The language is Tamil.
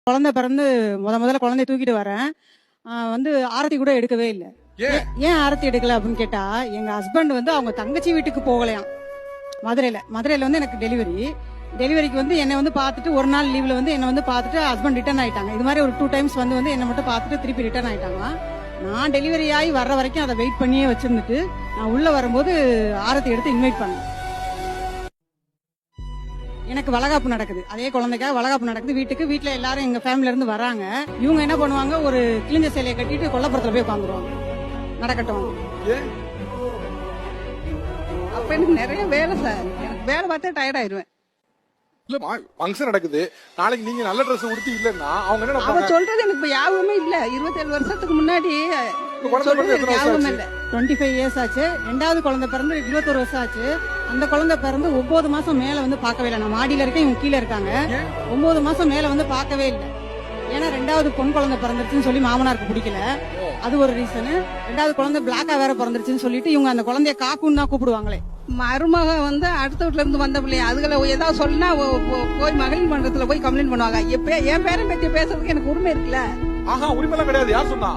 குழந்தை பிறந்து முதல்ல குழந்தைய தூக்கிட்டு வரேன். வந்து ஆரத்தி கூட எடுக்கவே இல்ல. ஏன் ஆரத்தி எடுக்கல அப்படின்னு கேட்டா, எங்க ஹஸ்பண்ட் வந்து அவங்க தங்கச்சி வீட்டுக்கு போகலையாம். மதுரையில வந்து எனக்கு டெலிவரிக்கு வந்து என்னை வந்து பார்த்துட்டு ஒரு நாள் லீவ்ல வந்து என்னை வந்து பார்த்துட்டு ஹஸ்பண்ட் ரிட்டர்ன் ஆயிட்டாங்க. இது மாதிரி ஒரு 2 டைம்ஸ் வந்து என்னை மட்டும் பார்த்துட்டு திருப்பி ரிட்டர்ன் ஆயிட்டாங்க. நான் டெலிவரி ஆகி வர்ற வரைக்கும் அதை வெயிட் பண்ணியே வச்சிருந்துட்டு நான் உள்ள வரும்போது ஆரத்தி எடுத்து இன்வைட் பண்ணேன். எனக்கு வளகாப்பு நடக்குது, அதே குழந்தைக்காக வளகாப்பு நடக்குது. வீட்டுல எல்லாரும் எங்க ஃபேமிலில இருந்து வராங்க. இவங்க என்ன பண்ணுவாங்க, ஒரு கிழிஞ்ச சேலையை கட்டிட்டு கொல்லப்புறத்துல போய் உட்காந்துருவாங்க. நடக்கட்டும். அப்ப எனக்கு நிறைய வேலை சார். எனக்கு வேலை பார்த்தா டயர்ட் ஆயிடுவேன். இல்ல ஃபங்க்ஷன் நடக்குது, நாளைக்கு நீங்க நல்ல ட்ரெஸ் உடுத்தி இல்லன்னா அவங்க என்ன அவ சொல்றது எனக்கு இப்ப யாபகமே இல்ல. 27 வருஷத்துக்கு முன்னாடி ஞாபகம் இல்ல. 25 இயர்ஸ் ஆச்சு. ரெண்டாவது குழந்தை பிறந்து 21 வருஷம் ஆச்சு. அந்த குழந்தை பிறந்து 9 மாசம் மேல வந்து பார்க்கவே இல்லை. நான் மாடியில இருக்கேன், இவங்க கீழே இருக்காங்க. 9 மாசம் மேல வந்து பார்க்கவே இல்லை. ஏன்னா ரெண்டாவது பொன் குழந்தை பிறந்துருச்சுன்னு சொல்லி மாமனாருக்கு பிடிக்கல, அது ஒரு ரீசனு. ரெண்டாவது குழந்தை பிளாக்கா வேற பிறந்துருச்சுன்னு சொல்லிட்டு இவங்க அந்த குழந்தைய காக்குன்னு தான் கூப்பிடுவாங்களே. மருமக வந்து அடுத்த வீட்டுல இருந்து வந்த பிள்ளைய அதுகளை ஏதாவது சொல்லினா போய் மகளிர் மன்றத்துல போய் கம்ப்ளைண்ட் பண்ணுவாங்க. என் பேரன் பத்தி பேசுறதுக்கு எனக்கு உரிமை இருக்குல்ல. உரிமை எல்லாம் கிடையாது. யார் சொன்னா?